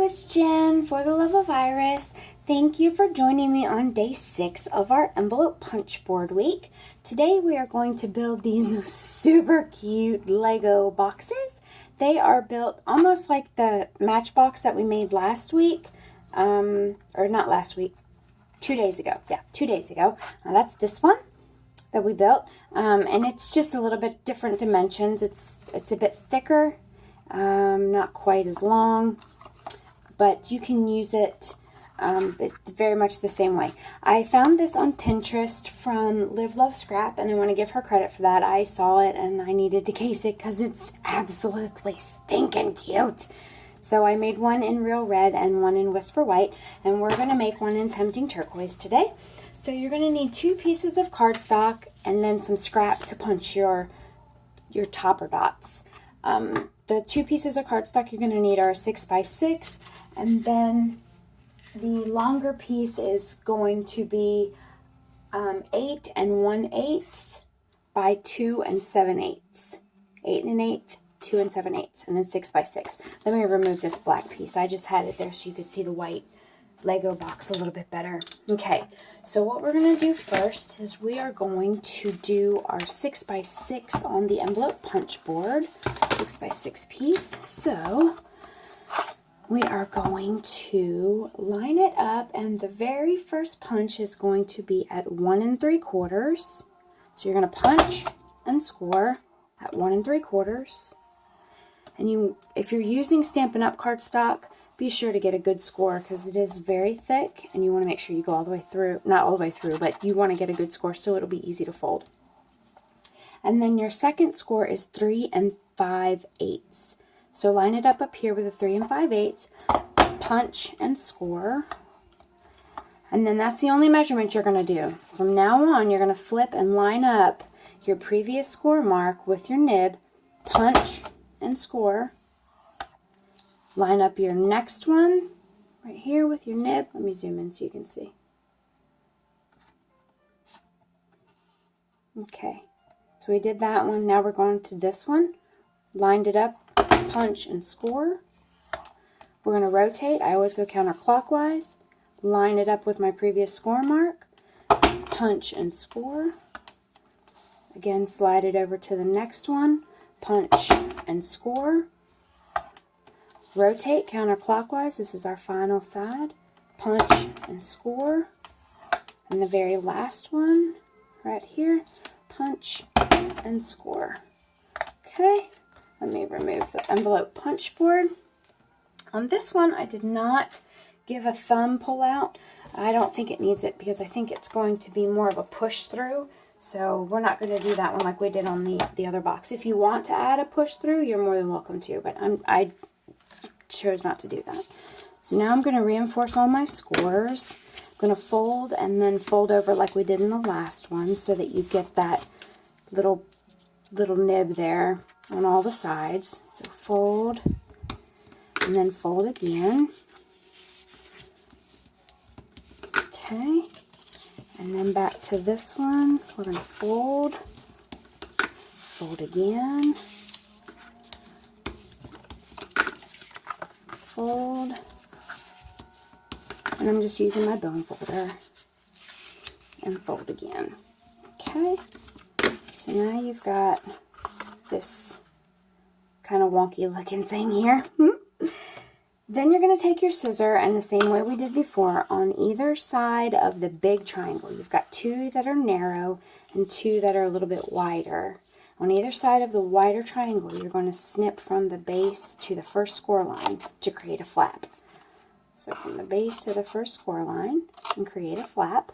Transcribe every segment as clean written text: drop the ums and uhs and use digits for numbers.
it's Jen for the Love of Iris. Thank you for joining me on day 6 of our envelope punch board week. Today we are going to build these super cute Lego boxes. They are built almost like the Matchbox that we made last week, or not last week, 2 days ago. Yeah, 2 days ago. Now that's this one that we built, and it's just a little bit different dimensions. It's a bit thicker, not quite as long, but you can use it it's very much the same way. I found this on Pinterest from Live Love Scrap, and I want to give her credit for that. I saw it and I needed to case it because it's absolutely stinking cute. So I made one in Real Red and one in Whisper White, and we're going to make one in Tempting Turquoise today. So you're going to need 2 pieces of cardstock and then some scrap to punch your topper dots. The 2 pieces of cardstock you're going to need are 6x6, and then the longer piece is going to be 8 1/8 by 2 7/8. 8 1/8, 2 7/8, and then 6x6. Let me remove this black piece. I just had it there so you could see the white Lego box a little bit better. Okay, so what we're going to do first is we are going to do our 6x6 on the envelope punch board. 6x6 piece. So we are going to line it up, and the very first punch is going to be at 1 3/4. So you're going to punch and score at 1 3/4. And if you're using Stampin' Up cardstock, be sure to get a good score because it is very thick, and you want to make sure you go all the way through. Not all the way through, but you want to get a good score so it'll be easy to fold. And then your second score is 3 5/8. So line it up here with a 3 5/8, punch and score. And then that's the only measurement you're going to do. From now on, you're going to flip and line up your previous score mark with your nib, punch and score. Line up your next one right here with your nib. Let me zoom in so you can see. Okay, so we did that one. Now we're going to this one. Lined it up, punch and score. We're going to rotate. I always go counterclockwise. Line it up with my previous score mark, punch and score. Again, slide it over to the next one, punch and score. Rotate counterclockwise. This is our final side. Punch and score. And the very last one, right here, punch and score. Okay, let me remove the envelope punch board. On this one, I did not give a thumb pull out. I don't think it needs it because I think it's going to be more of a push through. So we're not going to do that one like we did on the other box. If you want to add a push through, you're more than welcome to, but I chose not to do that. So now I'm going to reinforce all my scores. I'm going to fold and then fold over like we did in the last one so that you get that little nib there on all the sides. So fold and then fold again. Okay, and then back to this one. We're going to fold again, fold, and I'm just using my bone folder, and fold again. Okay, so now you've got this kind of wonky looking thing here. Then you're going to take your scissor, and the same way we did before, on either side of the big triangle. You've got 2 that are narrow and 2 that are a little bit wider. On either side of the wider triangle, you're going to snip from the base to the first score line to create a flap. So from the base to the first score line and create a flap.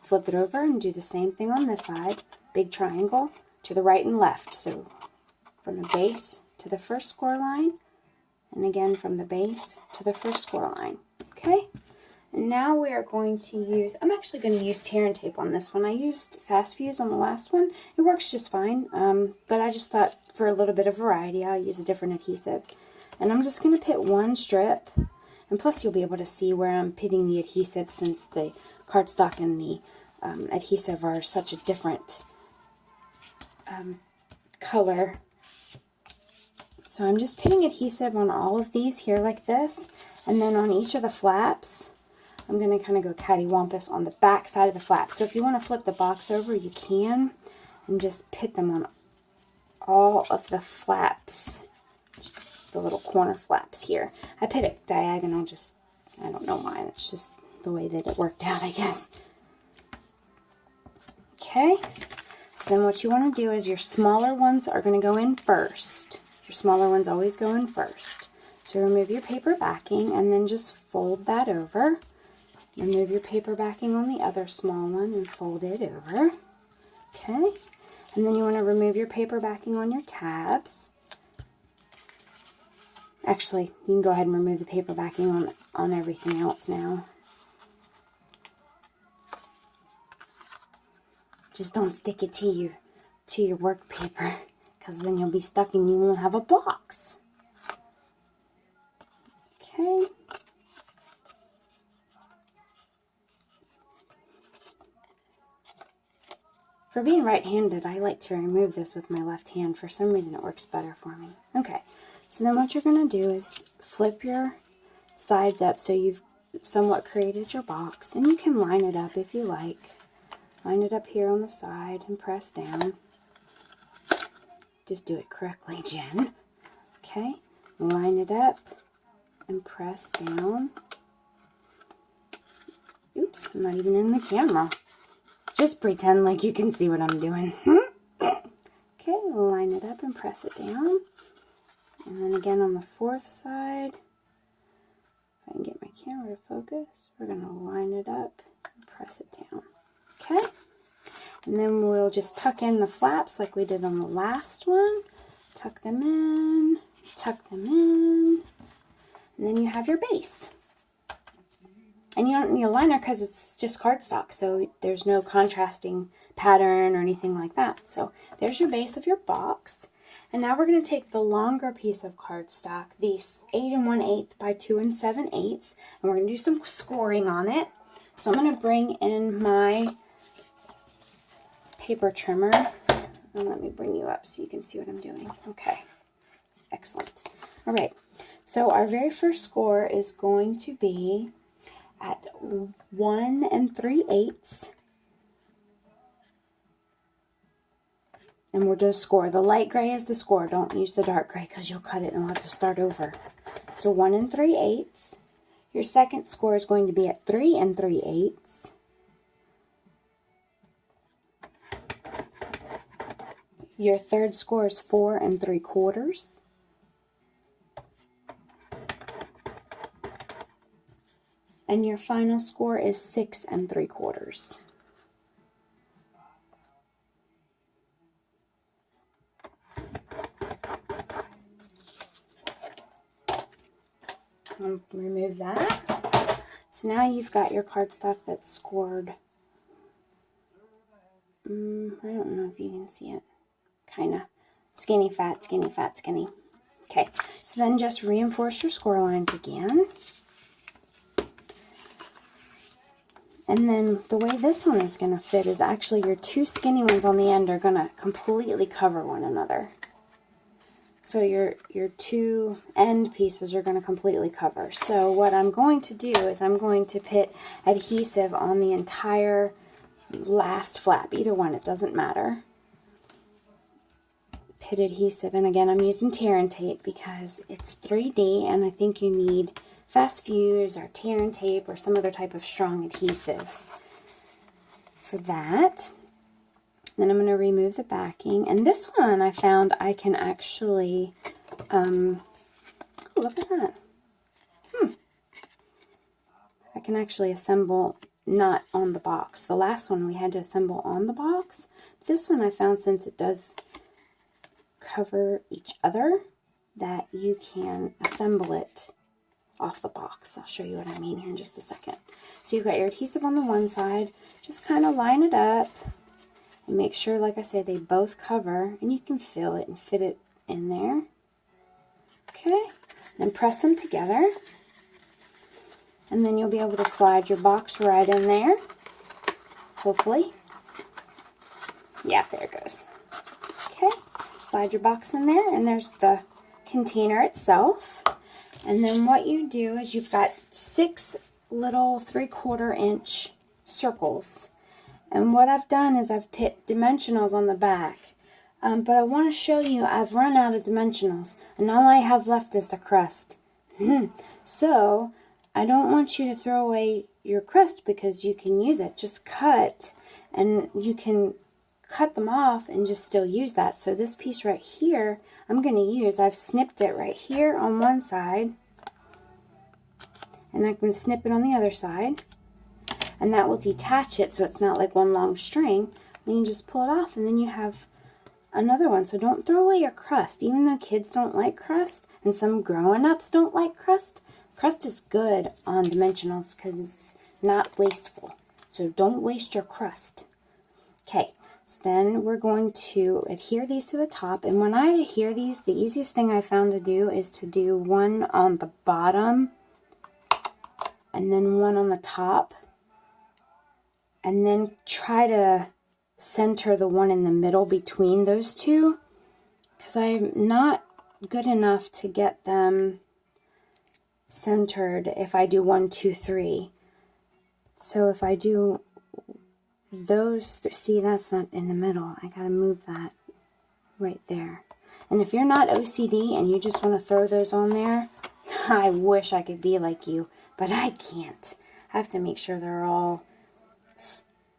Flip it over and do the same thing on this side. Big triangle to the right and left. So from the base to the first score line, and again from the base to the first score line. Okay, and now we are going to use, I'm actually going to use tear and tape on this one. I used Fast Fuse on the last one. It works just fine, but I just thought for a little bit of variety I'll use a different adhesive. And I'm just going to put one strip, and plus you'll be able to see where I'm pitting the adhesive since the cardstock and the adhesive are such a different color. So I'm just putting adhesive on all of these here like this, and then on each of the flaps, I'm going to kind of go cattywampus on the back side of the flap. So if you want to flip the box over, you can, and just put them on all of the flaps, the little corner flaps here. I put it diagonal, just, I don't know why, it's just the way that it worked out, I guess. Okay, so then what you want to do is your smaller ones are going to go in first. Your smaller ones always go in first. So remove your paper backing and then just fold that over. Remove your paper backing on the other small one and fold it over. Okay, and then you want to remove your paper backing on your tabs. Actually, you can go ahead and remove the paper backing on everything else now. Just don't stick it to your work paper, because then you'll be stuck and you won't have a box. Okay. For being right-handed, I like to remove this with my left hand. For some reason, it works better for me. Okay, so then what you're going to do is flip your sides up so you've somewhat created your box, and you can line it up if you like. Line it up here on the side and press down. Just do it correctly, Jen. Okay, line it up and press down. Oops, I'm not even in the camera. Just pretend like you can see what I'm doing. Okay, line it up and press it down. And then again on the fourth side, if I can get my camera to focus, we're going to line it up and press it down. Okay, and then we'll just tuck in the flaps like we did on the last one. Tuck them in, and then you have your base. And you don't need a liner because it's just cardstock, so there's no contrasting pattern or anything like that. So there's your base of your box. And now we're going to take the longer piece of cardstock, the 8 1/8 by 2 7/8, and we're going to do some scoring on it. So I'm going to bring in my paper trimmer, and let me bring you up so you can see what I'm doing. Okay, excellent. All right, so our very first score is going to be at 1 3/8, and we'll just score. The light gray is the score. Don't use the dark gray because you'll cut it and we'll have to start over. So 1 3/8. Your second score is going to be at 3 3/8. Your third score is 4 3/4. And your final score is 6 3/4. I'll remove that. So now you've got your cardstock that's scored. I don't know if you can see it. Kind of skinny, fat, skinny, fat, skinny. Okay, so then just reinforce your score lines again. And then the way this one is going to fit is actually your two skinny ones on the end are going to completely cover one another. So your two end pieces are going to completely cover. So what I'm going to do is I'm going to put adhesive on the entire last flap. Either one, it doesn't matter. Put adhesive, and again I'm using tear and tape because it's 3D and I think you need fast fuse or tear and tape or some other type of strong adhesive for that. Then I'm going to remove the backing, and this one I found I can actually oh, look at that. I can actually assemble not on the box. The last one we had to assemble on the box. This one I found, since it does cover each other, that you can assemble it off the box. I'll show you what I mean here in just a second. So you've got your adhesive on the one side, just kind of line it up and make sure, like I say, they both cover, and you can fill it and fit it in there. Okay, then press them together, and then you'll be able to slide your box right in there, hopefully. Yeah, there it goes. Okay, slide your box in there, and there's the container itself. And then what you do is you've got 6 little 3/4 inch circles. And what I've done is I've put dimensionals on the back. But I want to show you I've run out of dimensionals. And all I have left is the crust. So I don't want you to throw away your crust because you can use it. Just cut, and you can cut them off and just still use that. So this piece right here, I'm going to use, I've snipped it right here on one side, and I'm going to snip it on the other side, and that will detach it so it's not like one long string. Then you just pull it off, and then you have another one. So don't throw away your crust. Even though kids don't like crust, and some grown-ups don't like crust, crust is good on dimensionals because it's not wasteful. So don't waste your crust. Okay, so then we're going to adhere these to the top. And when I adhere these, the easiest thing I found to do is to do one on the bottom and then one on the top. And then try to center the one in the middle between those two, because I'm not good enough to get them centered if I do 1, 2, 3. So if I do those, see, that's not in the middle. I gotta move that right there. And if you're not OCD and you just want to throw those on there, I wish I could be like you, but I can't. I have to make sure they're all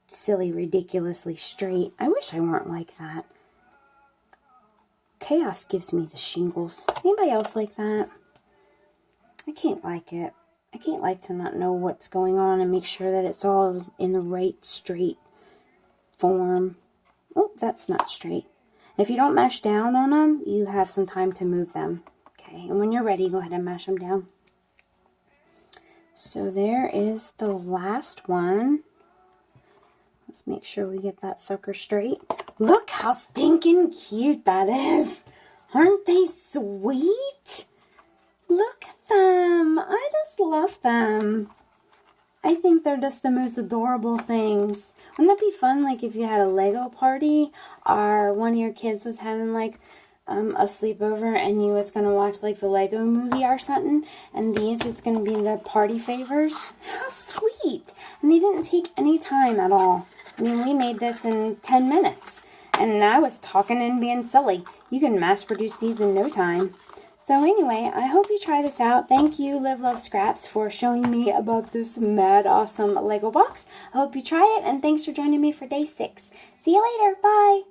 silly, ridiculously straight. I wish I weren't like that. Chaos gives me the shingles. Anybody else like that? I can't like it. I can't like to not know what's going on and make sure that it's all in the right straight form. Oh, that's not straight. If you don't mash down on them, you have some time to move them. Okay, and when you're ready, go ahead and mash them down. So there is the last one. Let's make sure we get that sucker straight. Look how stinking cute that is. Aren't they sweet? Look at them. I just love them. I think they're just the most adorable things. Wouldn't that be fun, like if you had a Lego party or one of your kids was having like a sleepover and you was going to watch like the Lego movie or something, and these is going to be the party favors? How sweet. And they didn't take any time at all. I mean, we made this in 10 minutes, and I was talking and being silly. You can mass produce these in no time. So anyway, I hope you try this out. Thank you, Live Love Scraps, for showing me about this mad awesome Lego box. I hope you try it, and thanks for joining me for day 6. See you later. Bye.